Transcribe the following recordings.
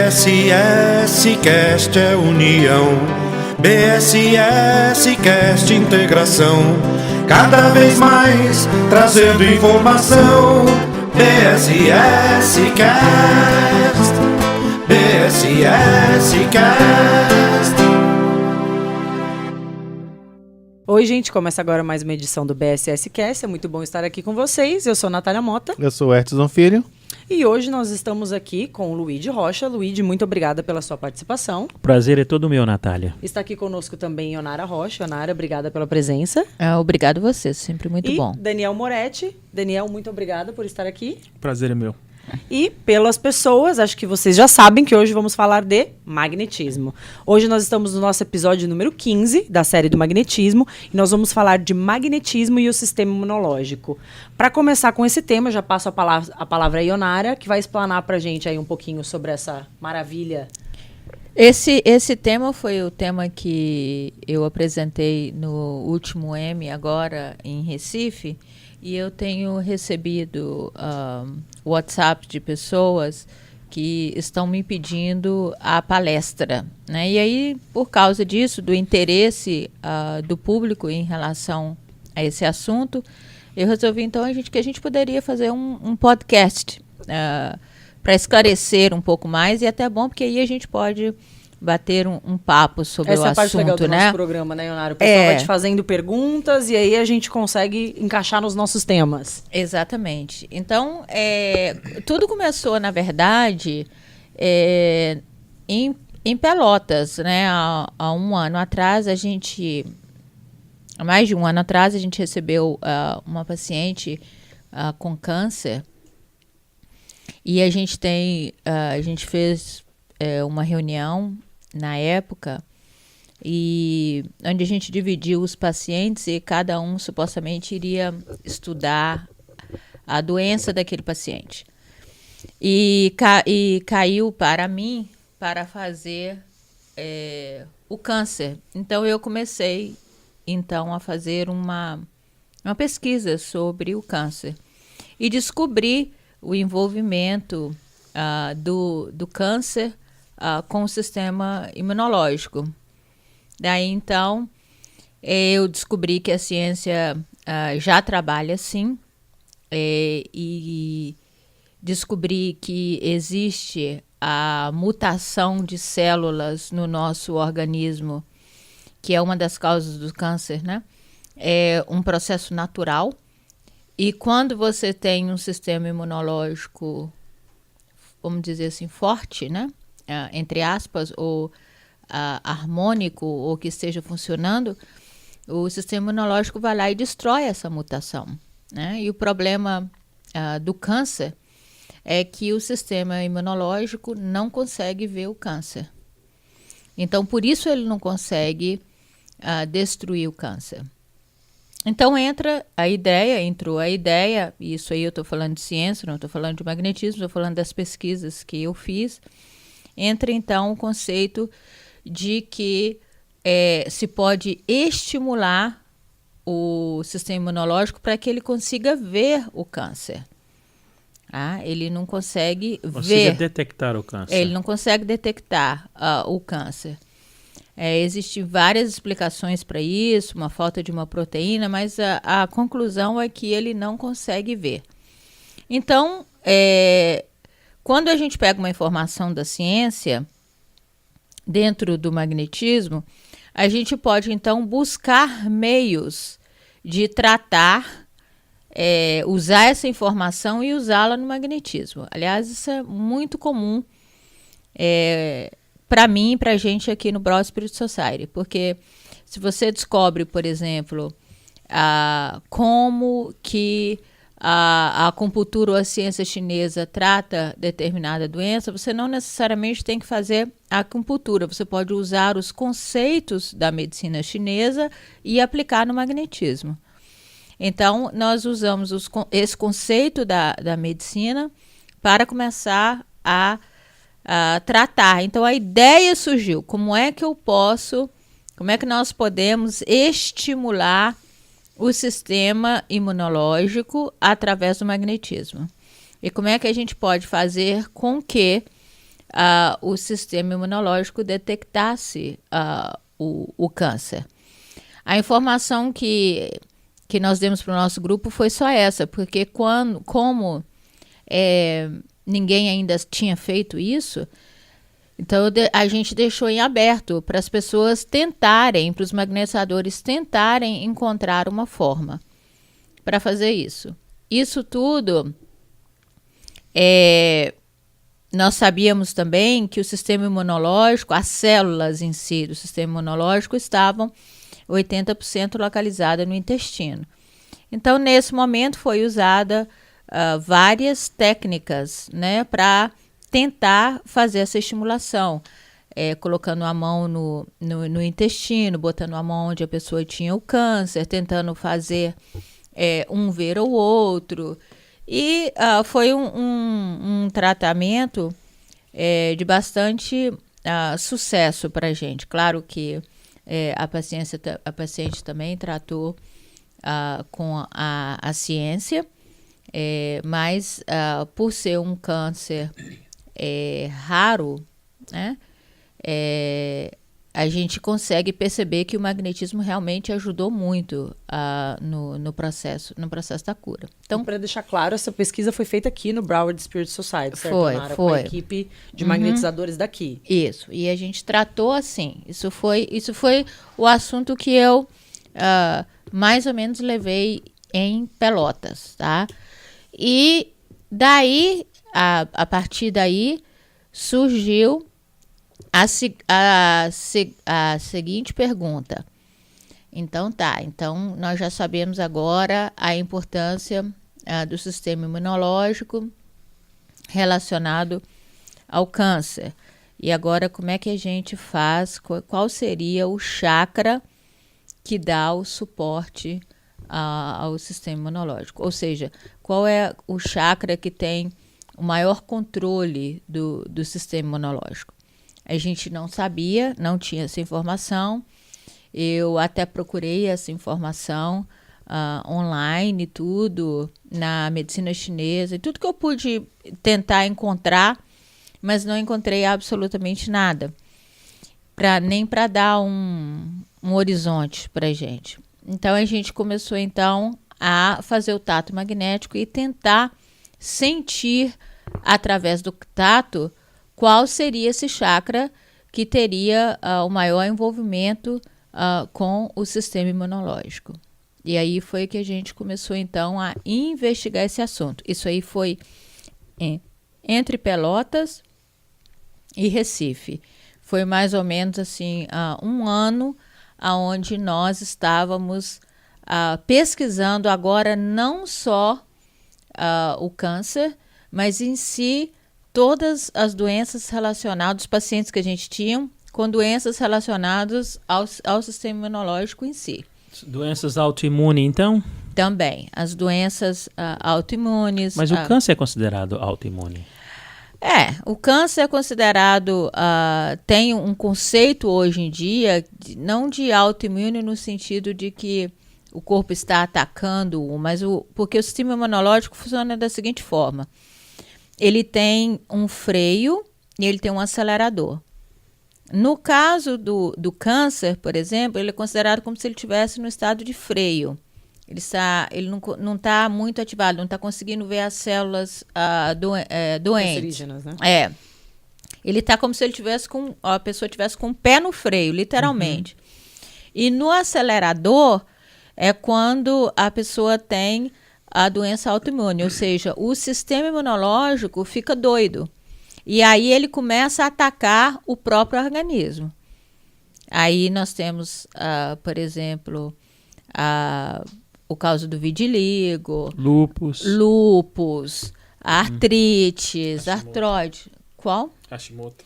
BSS Cast é união, BSS Cast integração, cada vez mais trazendo informação. BSS Cast, BSS Cast. Oi, gente, começa agora mais uma edição do BSS Cast. É muito bom estar aqui com vocês. Eu sou Natália Mota. Eu sou o Edson Filho. E hoje nós estamos aqui com o Luíde Rocha. Luíde, muito obrigada pela sua participação. Prazer é todo meu, Natália. Está aqui conosco também Ionara Rocha. Ionara, obrigada pela presença. Obrigado você, sempre muito bom. Daniel Moretti. Daniel, muito obrigada por estar aqui. Prazer é meu. E pelas pessoas, acho que vocês já sabem que hoje vamos falar de magnetismo. Hoje nós estamos no nosso episódio número 15 da série do magnetismo e nós vamos falar de magnetismo e o sistema imunológico. Para começar com esse tema, já passo a palavra a Ionara, que vai explanar para a gente aí um pouquinho sobre essa maravilha. Esse tema foi o tema que eu apresentei no último M agora em Recife, e eu tenho recebido WhatsApp de pessoas que estão me pedindo a palestra, né? E aí, por causa disso, do interesse do público em relação a esse assunto, eu resolvi então que a gente poderia fazer um podcast para esclarecer um pouco mais, e até bom porque aí a gente pode bater um papo sobre Essa o é a parte assunto, legal do né? nosso programa, né, Ionara? O pessoal vai te fazendo perguntas e aí a gente consegue encaixar nos nossos temas. Exatamente. Então, tudo começou, na verdade, em Pelotas, né? Há um ano atrás, há mais de um ano atrás, a gente recebeu uma paciente com câncer, e a gente fez uma reunião na época, e onde a gente dividiu os pacientes e cada um supostamente iria estudar a doença daquele paciente. E caiu para mim para fazer o câncer. Então eu comecei a fazer uma pesquisa sobre o câncer e descobri o envolvimento do câncer com o sistema imunológico. Daí, então, eu descobri que a ciência já trabalha assim, e descobri que existe a mutação de células no nosso organismo, que é uma das causas do câncer, né? É um processo natural, e quando você tem um sistema imunológico, vamos dizer assim, forte, né? Entre aspas, ou harmônico, ou que esteja funcionando, o sistema imunológico vai lá e destrói essa mutação, né? E o problema do câncer é que o sistema imunológico não consegue ver o câncer. Então, por isso ele não consegue destruir o câncer. Então entrou a ideia, e isso aí eu estou falando de ciência, não estou falando de magnetismo, estou falando das pesquisas que eu fiz. Entra então o conceito de que se pode estimular o sistema imunológico para que ele consiga ver o câncer. Ele não consegue detectar o câncer. Ele não consegue detectar o câncer. Existem várias explicações para isso, uma falta de uma proteína, mas a conclusão é que ele não consegue ver. Então, quando a gente pega uma informação da ciência dentro do magnetismo, a gente pode então buscar meios de tratar, usar essa informação e usá-la no magnetismo. Aliás, isso é muito comum para mim e para a gente aqui no Broad Spirit Society, porque se você descobre, por exemplo, como que a acupuntura ou a ciência chinesa trata determinada doença, você não necessariamente tem que fazer a acupuntura. Você pode usar os conceitos da medicina chinesa e aplicar no magnetismo. Então, nós usamos esse conceito da medicina para começar a tratar. Então, a ideia surgiu. Como é que nós podemos estimular o sistema imunológico através do magnetismo? E como é que a gente pode fazer com que o sistema imunológico detectasse o câncer. A informação que nós demos para o nosso grupo foi só essa, porque como ninguém ainda tinha feito isso, então a gente deixou em aberto para as pessoas tentarem, para os magnetizadores tentarem encontrar uma forma para fazer isso. Isso tudo, nós sabíamos também que o sistema imunológico, as células em si do sistema imunológico estavam 80% localizada no intestino. Então, nesse momento, foi usada várias técnicas, né, para tentar fazer essa estimulação, colocando a mão no intestino, botando a mão onde a pessoa tinha o câncer, tentando fazer um ver o outro. E foi um tratamento de bastante sucesso para a gente. Claro que a paciente também tratou com a ciência, mas por ser um câncer raro, né, a gente consegue perceber que o magnetismo realmente ajudou muito no processo da cura. Então, para deixar claro, essa pesquisa foi feita aqui no Broward Spirit Society, certo, Nara? Foi. Com a equipe de magnetizadores daqui. Isso, e a gente tratou assim. Isso foi o assunto que eu mais ou menos levei em Pelotas, tá? E daí, a partir daí, surgiu a seguinte pergunta. Então nós já sabemos agora a importância do sistema imunológico relacionado ao câncer. E agora, como é que a gente faz? Qual seria o chakra que dá o suporte ao sistema imunológico? Ou seja, qual é o chakra que tem o maior controle do sistema imunológico? A gente não sabia, não tinha essa informação. Eu até procurei essa informação online e tudo, na medicina chinesa, e tudo que eu pude tentar encontrar, mas não encontrei absolutamente nada, nem para dar um horizonte para a gente. Então, a gente começou, então, a fazer o tato magnético e tentar sentir, através do tato, qual seria esse chakra que teria o maior envolvimento com o sistema imunológico. E aí foi que a gente começou, então, a investigar esse assunto. Isso aí foi entre Pelotas e Recife. Foi mais ou menos assim, um ano onde nós estávamos pesquisando agora não só o câncer, mas em si todas as doenças relacionadas, os pacientes que a gente tinha com doenças relacionadas ao sistema imunológico em si. Doenças autoimunes, então? Também, as doenças autoimunes. Mas o câncer é considerado autoimune? O câncer é considerado, tem um conceito hoje em dia, não de autoimune no sentido de que o corpo está atacando, mas porque o sistema imunológico funciona da seguinte forma. Ele tem um freio e ele tem um acelerador. No caso do câncer, por exemplo, ele é considerado como se ele estivesse no estado de freio. Ele não está muito ativado, não está conseguindo ver as células doentes. Cancerígenas, né? Ele está como se a pessoa estivesse com o pé no freio, literalmente. E no acelerador é quando a pessoa tem a doença autoimune, ou seja, o sistema imunológico fica doido. E aí ele começa a atacar o próprio organismo. Aí nós temos, por exemplo, o caso do vitiligo, lúpus, artrites, artrose. Qual? Hashimoto.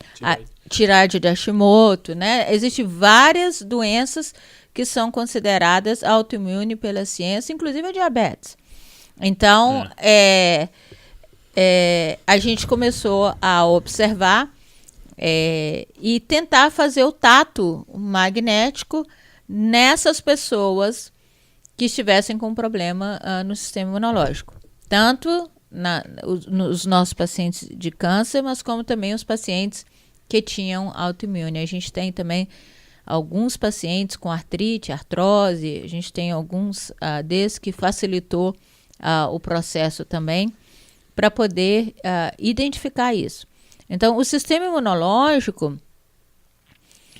Tireoide de Hashimoto, né? Existem várias doenças que são consideradas autoimunes pela ciência, inclusive a diabetes. Então, a gente começou a observar e tentar fazer o tato magnético nessas pessoas que estivessem com problema no sistema imunológico. Tanto nos nossos pacientes de câncer, mas como também os pacientes que tinham autoimune. A gente tem também alguns pacientes com artrite, artrose, a gente tem alguns desses que facilitou o processo também para poder identificar isso. Então, o sistema imunológico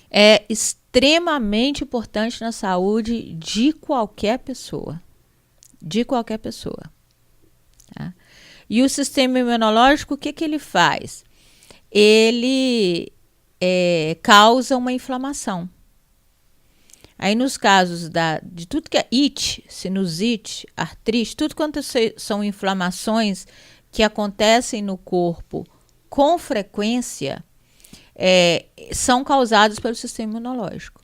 é extremamente importante na saúde de qualquer pessoa. De qualquer pessoa. Tá? E o sistema imunológico, o que ele faz? Ele causa uma inflamação. Aí nos casos de tudo que é itch, sinusite, artrite, tudo quanto são inflamações que acontecem no corpo com frequência, são causados pelo sistema imunológico.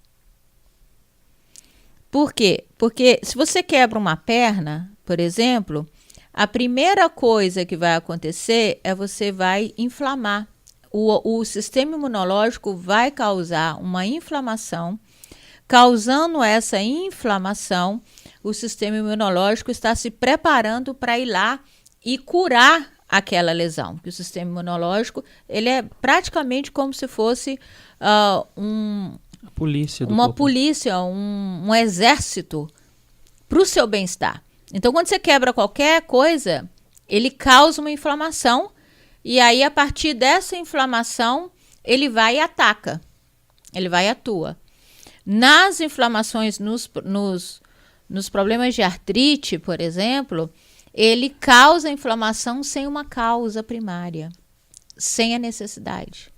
Por quê? Porque se você quebra uma perna, por exemplo, a primeira coisa que vai acontecer é você vai inflamar. O sistema imunológico vai causar uma inflamação. Causando essa inflamação, o sistema imunológico está se preparando para ir lá e curar aquela lesão. Porque o sistema imunológico ele é praticamente como se fosse uma polícia, um exército para o seu bem-estar. Então, quando você quebra qualquer coisa, ele causa uma inflamação e aí, a partir dessa inflamação, ele vai e ataca. Ele vai e atua. Nas inflamações, nos problemas de artrite, por exemplo, ele causa inflamação sem uma causa primária, sem a necessidade.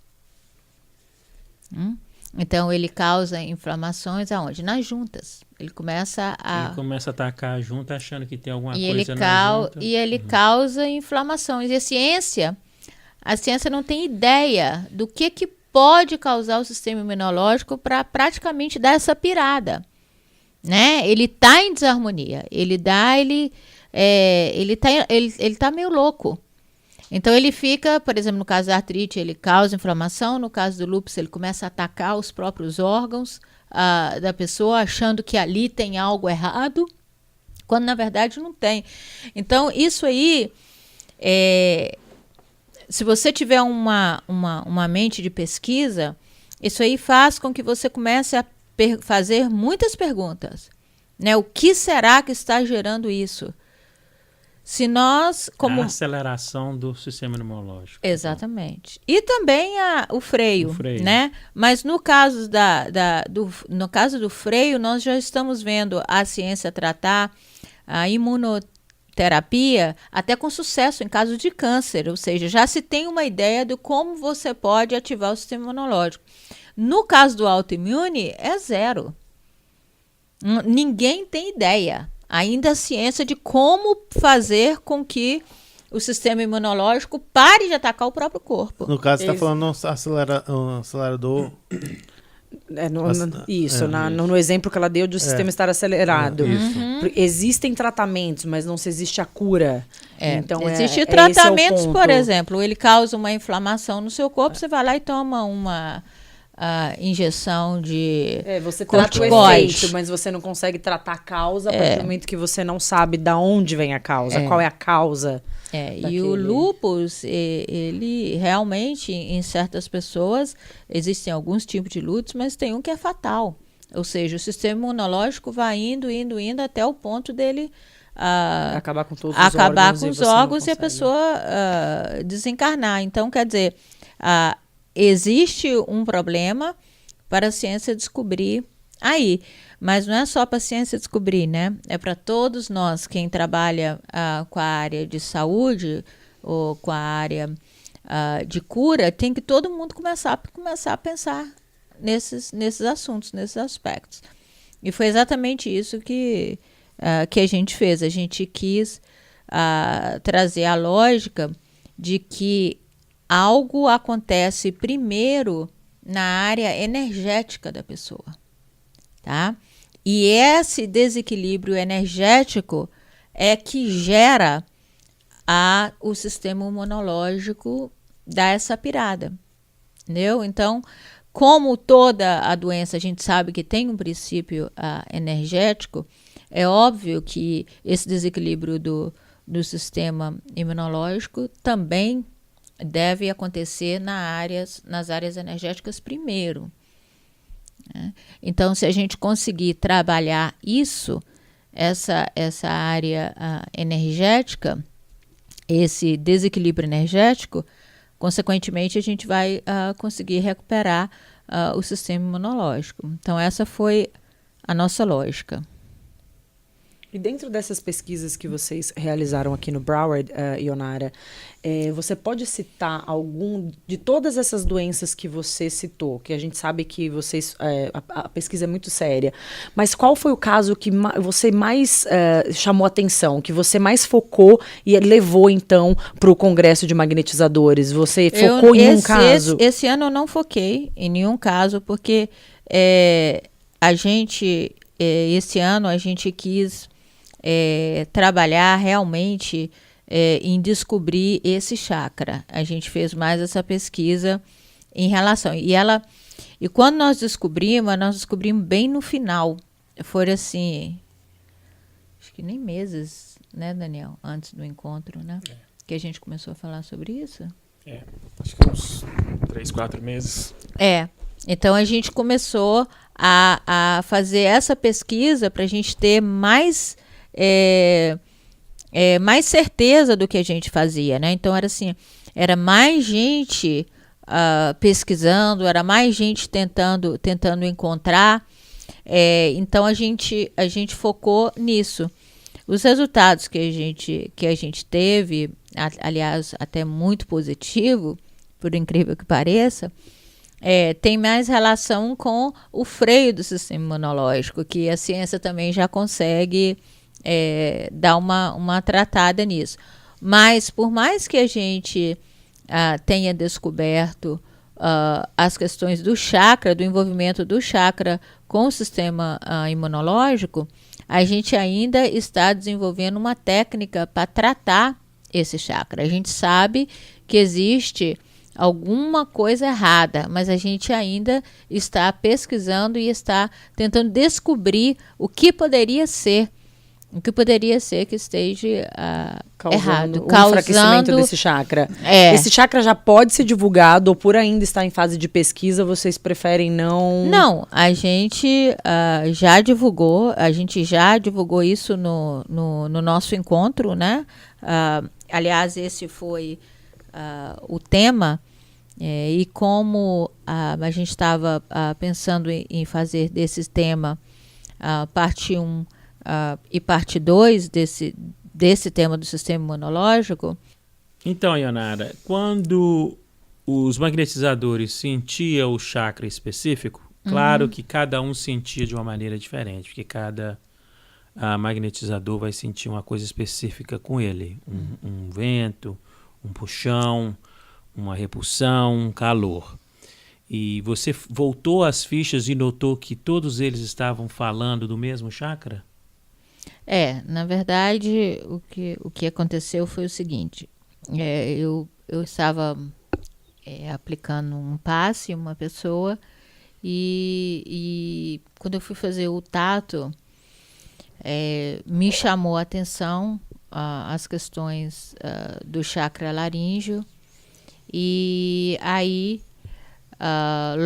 Então, ele causa inflamações aonde? Nas juntas. Ele começa a atacar a junta achando que tem alguma coisa na junta. E ele causa inflamações. E a ciência não tem ideia do que pode causar o sistema imunológico para praticamente dar essa pirada, né? Ele está em desarmonia, ele tá meio louco. Então ele fica, por exemplo, no caso da artrite, ele causa inflamação, no caso do lúpus ele começa a atacar os próprios órgãos da pessoa, achando que ali tem algo errado, quando na verdade não tem. Então isso aí se você tiver uma mente de pesquisa, isso aí faz com que você comece a fazer muitas perguntas. Né? O que será que está gerando isso? Se nós... A aceleração do sistema imunológico. Exatamente. E também o freio. Né? Mas no caso, no caso do freio, nós já estamos vendo a ciência tratar a imunoterapia até com sucesso em casos de câncer, ou seja, já se tem uma ideia de como você pode ativar o sistema imunológico. No caso do autoimune, é zero. Ninguém tem ideia, ainda a ciência de como fazer com que o sistema imunológico pare de atacar o próprio corpo. No caso, você está falando um acelerador... No exemplo que ela deu do sistema estar acelerado. Existem tratamentos, mas não se existe a cura. Então, existem tratamentos, por exemplo, ele causa uma inflamação no seu corpo, você vai lá e toma uma injeção de você trata o efeito, mas você não consegue tratar a causa a partir do momento que você não sabe de onde vem a causa, qual é a causa. E o lúpus, ele realmente, em certas pessoas, existem alguns tipos de lúpus, mas tem um que é fatal. Ou seja, o sistema imunológico vai indo até o ponto dele acabar com todos os órgãos e a pessoa desencarnar. Então, quer dizer, existe um problema para a ciência descobrir aí. Mas não é só para a ciência descobrir, né? É para todos nós, quem trabalha com a área de saúde ou com a área de cura, tem que todo mundo começar a pensar nesses assuntos, nesses aspectos. E foi exatamente isso que a gente fez. A gente quis trazer a lógica de que algo acontece primeiro na área energética da pessoa, tá? E esse desequilíbrio energético é que gera o sistema imunológico dar essa pirada, entendeu? Então, como toda a doença a gente sabe que tem um princípio energético, é óbvio que esse desequilíbrio do do sistema imunológico também deve acontecer nas áreas energéticas primeiro. Né? Então, se a gente conseguir trabalhar essa área energética, esse desequilíbrio energético, consequentemente, a gente vai conseguir recuperar o sistema imunológico. Então, essa foi a nossa lógica. E dentro dessas pesquisas que vocês realizaram aqui no Broward, Ionara, você pode citar algum de todas essas doenças que você citou, que a gente sabe que vocês a pesquisa é muito séria, mas qual foi o caso que você mais chamou atenção, que você mais focou e levou então para o Congresso de Magnetizadores? Você focou em um caso? Esse ano eu não foquei em nenhum caso, porque esse ano a gente quis trabalhar realmente em descobrir esse chakra. A gente fez mais essa pesquisa em relação. E quando nós descobrimos bem no final. Foram assim, acho que nem meses, né, Daniel? Antes do encontro, né? Que a gente começou a falar sobre isso. Acho que uns 3, 4 meses. Então a gente começou a fazer essa pesquisa para a gente ter mais certeza do que a gente fazia, né? Então era mais gente pesquisando, era mais gente tentando encontrar. Então a gente focou nisso. Os resultados que a gente teve, aliás, até muito positivo, por incrível que pareça, tem mais relação com o freio do sistema imunológico, que a ciência também já consegue dar uma tratada nisso. Mas, por mais que a gente tenha descoberto as questões do chakra, do envolvimento do chakra com o sistema imunológico, a gente ainda está desenvolvendo uma técnica para tratar esse chakra. A gente sabe que existe alguma coisa errada, mas a gente ainda está pesquisando e está tentando descobrir o que poderia ser que esteja errado, causando enfraquecimento desse chakra. Esse chakra já pode ser divulgado ou por ainda está em fase de pesquisa, vocês preferem não? Não, a gente já divulgou isso no nosso encontro, né? Aliás, esse foi o tema, e como a gente estava pensando em fazer desse tema parte 1 e parte 2 desse tema do sistema imunológico. Então, Ionara, quando os magnetizadores sentiam o chakra específico, claro que cada um sentia de uma maneira diferente, porque cada magnetizador vai sentir uma coisa específica com ele. Um vento, um puxão, uma repulsão, um calor. E você voltou às fichas e notou que todos eles estavam falando do mesmo chakra? Na verdade, o que aconteceu foi o seguinte. Eu estava aplicando um passe em uma pessoa e quando eu fui fazer o tato, me chamou a atenção as questões do chakra laríngeo. E aí,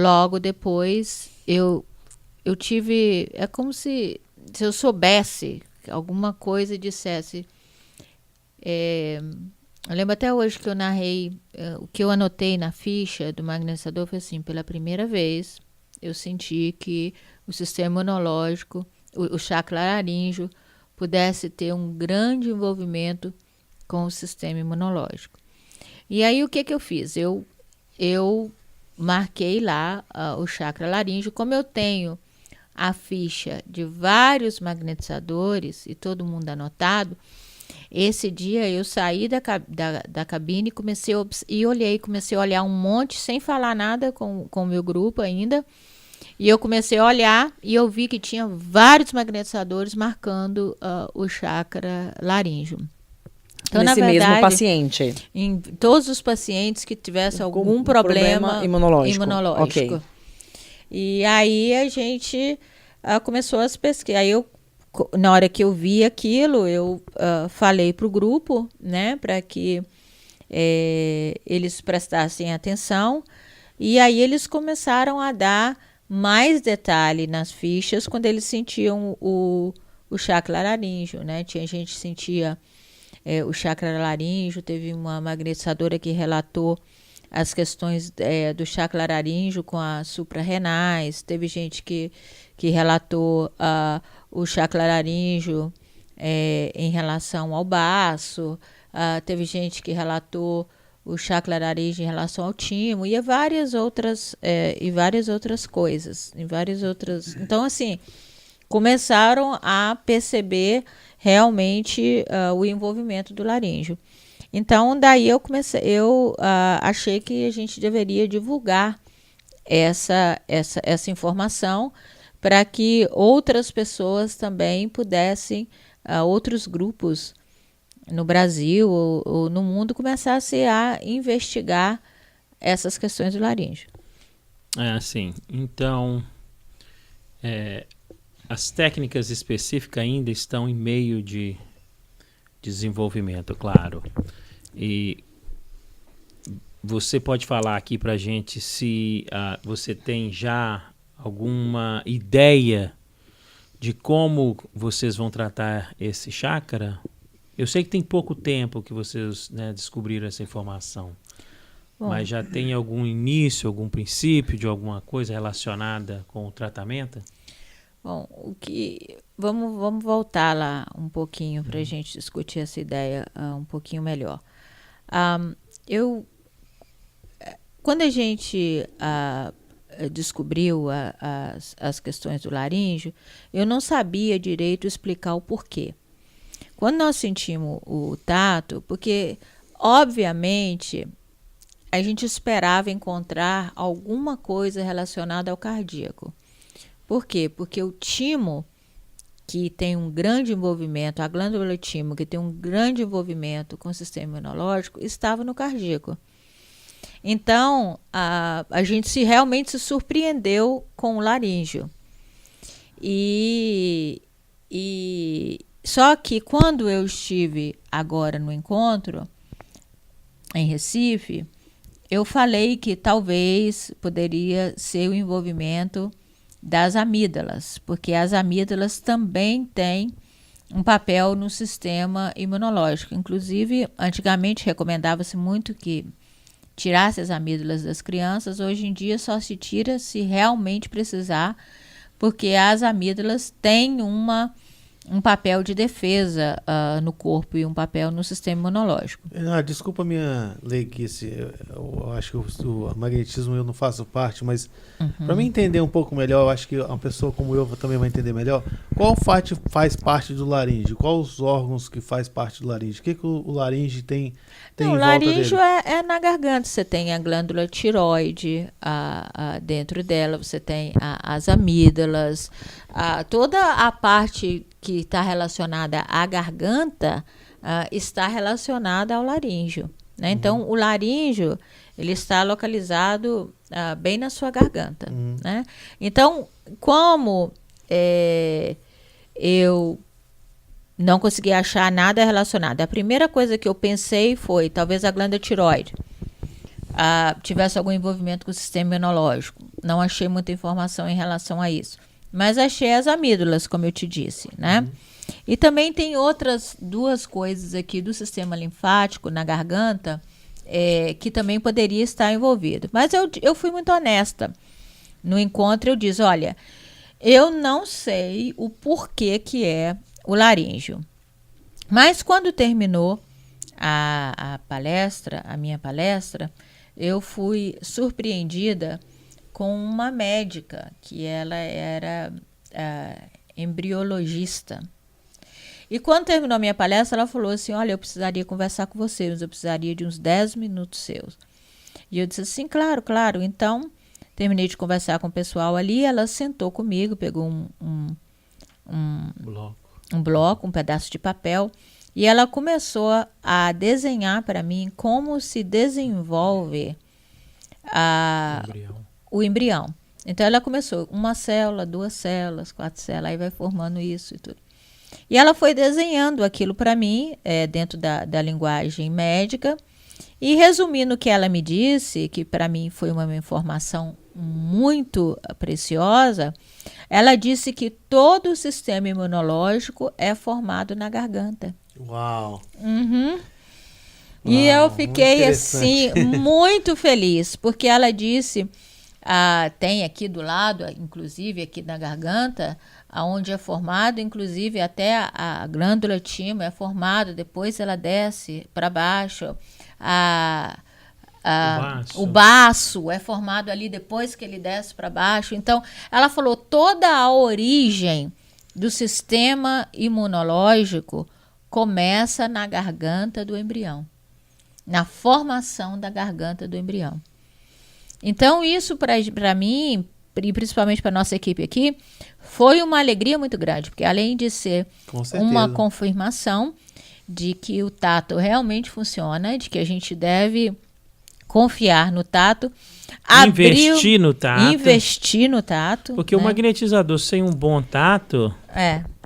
logo depois, eu tive... É como se eu soubesse alguma coisa e dissesse... eu lembro até hoje que eu narrei... o que eu anotei na ficha do magnetizador foi assim: pela primeira vez, eu senti que o sistema imunológico, o chakra laríngeo, pudesse ter um grande envolvimento com o sistema imunológico. E aí, o que eu fiz? Eu marquei lá o chakra laríngeo. Como eu tenho a ficha de vários magnetizadores e todo mundo anotado, esse dia eu saí da cabine e comecei a olhar um monte, sem falar nada com o meu grupo ainda. E eu comecei a olhar e eu vi que tinha vários magnetizadores marcando o chakra laríngeo. Então, nesse na verdade, mesmo paciente? Em todos os pacientes que tivessem algum problema imunológico. Okay. E aí a gente começou as pesquisas. Aí eu na hora que eu vi aquilo, eu falei para o grupo, né, para que eles prestassem atenção, e aí eles começaram a dar mais detalhe nas fichas quando eles sentiam o chakra laríngeo, né? Tinha gente que sentia o chakra laríngeo, teve uma magnetizadora que relatou as questões do chakra laríngeo com as suprarrenais, teve gente que relatou o chakra laríngeo em relação ao baço, teve gente que relatou o chakra laríngeo em relação ao timo e várias outras coisas, em várias outras. Então, assim, começaram a perceber realmente o envolvimento do laríngeo. Então, daí eu achei que a gente deveria divulgar essa informação para que outras pessoas também pudessem, outros grupos no Brasil ou no mundo, começassem a investigar essas questões do laríngeo. Sim. Então, as técnicas específicas ainda estão em meio de desenvolvimento, claro. E você pode falar aqui para a gente se você tem já alguma ideia de como vocês vão tratar esse chakra? Eu sei que tem pouco tempo que vocês, né, descobriram essa informação. Bom, mas já tem algum início, algum princípio de alguma coisa relacionada com o tratamento? Bom, vamos voltar lá um pouquinho para a gente discutir essa ideia um pouquinho melhor. Quando a gente descobriu as questões do laríngeo, eu não sabia direito explicar o porquê. Quando nós sentimos o tato, porque, obviamente, a gente esperava encontrar alguma coisa relacionada ao cardíaco. Por quê? Porque o timo, que tem um grande envolvimento, a glândula timo, que tem um grande envolvimento com o sistema imunológico, estava no cardíaco. Então, a gente realmente se surpreendeu com o laríngeo. Só que quando eu estive agora no encontro, em Recife, eu falei que talvez poderia ser o envolvimento das amígdalas, porque as amígdalas também têm um papel no sistema imunológico. Inclusive, antigamente recomendava-se muito que tirasse as amígdalas das crianças. Hoje em dia só se tira se realmente precisar, porque as amígdalas têm um papel de defesa no corpo e um papel no sistema imunológico. Desculpa a minha leiguice, eu acho que o magnetismo eu não faço parte, mas para mim entender um pouco melhor, eu acho que uma pessoa como eu também vai entender melhor, qual faz parte do laríngeo? Quais os órgãos que faz parte do laríngeo? O que o laríngeo tem em volta dele? O laríngeo é na garganta, você tem a glândula tiroide dentro dela, você tem as amígdalas, toda a parte que está relacionada à garganta está relacionada ao laríngeo, né? Então, o laríngeo ele está localizado bem na sua garganta, né? Então, como eu não consegui achar nada relacionado, a primeira coisa que eu pensei foi talvez a glândula tiroide tivesse algum envolvimento com o sistema imunológico. Não achei muita informação em relação a isso. Mas achei as amígdalas, como eu te disse, né? E também tem outras duas coisas aqui do sistema linfático na garganta que também poderia estar envolvido. Mas eu fui muito honesta. No encontro eu disse, olha, eu não sei o porquê que é o laríngeo. Mas quando terminou a minha palestra, eu fui surpreendida com uma médica que ela era embriologista. E quando terminou a minha palestra, ela falou assim, olha, eu precisaria conversar com você, eu precisaria de uns 10 minutos seus. E eu disse assim, claro. Então, terminei de conversar com o pessoal ali, ela sentou comigo, pegou um bloco, um pedaço de papel, e ela começou a desenhar para mim como se desenvolve o embrião. Então ela começou 1 célula, 2 células, 4 células, aí vai formando isso e tudo. E ela foi desenhando aquilo para mim, dentro da linguagem médica. E resumindo o que ela me disse, que para mim foi uma informação muito preciosa, ela disse que todo o sistema imunológico é formado na garganta. Uau! E eu fiquei muito assim muito feliz, porque ela disse, tem aqui do lado, inclusive aqui na garganta, onde é formado, inclusive até a glândula timo é formada, depois ela desce para baixo, o baço é formado ali depois que ele desce para baixo. Então, ela falou toda a origem do sistema imunológico começa na garganta do embrião, na formação da garganta do embrião. Então, isso para mim, e principalmente para nossa equipe aqui, foi uma alegria muito grande, porque além de ser uma confirmação de que o tato realmente funciona, de que a gente deve confiar no tato, investir no tato. Porque o magnetizador sem um bom tato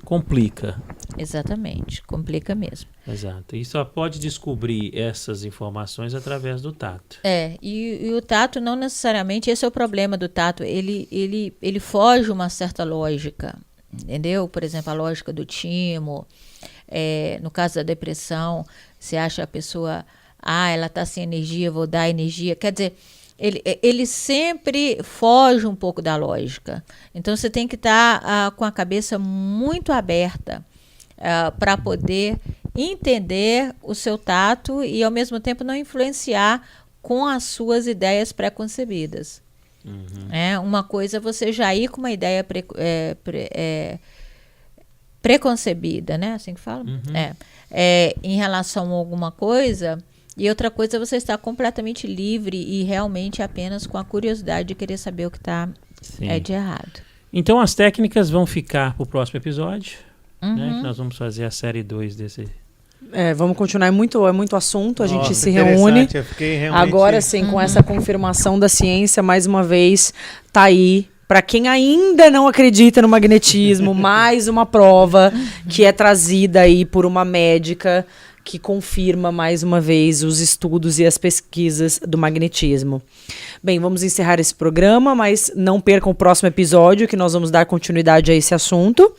complica. Exatamente, complica mesmo. Exato. E só pode descobrir essas informações através do tato. E o tato não necessariamente, esse é o problema do tato, ele foge uma certa lógica, entendeu? Por exemplo, a lógica do timo, no caso da depressão, você acha a pessoa, ela está sem energia, vou dar energia, quer dizer, ele sempre foge um pouco da lógica. Então você tem que estar com a cabeça muito aberta para poder entender o seu tato e ao mesmo tempo não influenciar com as suas ideias pré-concebidas. Uma coisa é você já ir com uma ideia preconcebida, né? Assim que fala? Em relação a alguma coisa, e outra coisa é você estar completamente livre e realmente apenas com a curiosidade de querer saber o que está de errado. Então as técnicas vão ficar para o próximo episódio, né? Que nós vamos fazer a série 2 desse. Vamos continuar, é muito assunto, a gente se reúne. Eu fiquei realmente... Agora sim, com essa confirmação da ciência, mais uma vez, tá aí. Para quem ainda não acredita no magnetismo, mais uma prova que é trazida aí por uma médica que confirma mais uma vez os estudos e as pesquisas do magnetismo. Bem, vamos encerrar esse programa, mas não percam o próximo episódio, que nós vamos dar continuidade a esse assunto.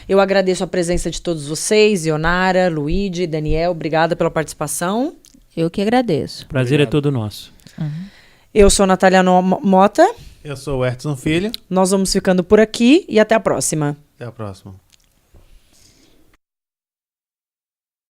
Eu agradeço a presença de todos vocês, Ionara, Luíde, Daniel, obrigada pela participação. Eu que agradeço. Prazer é todo nosso. Eu sou Natália Mota. Eu sou o Edson Filho. Nós vamos ficando por aqui e até a próxima. Até a próxima.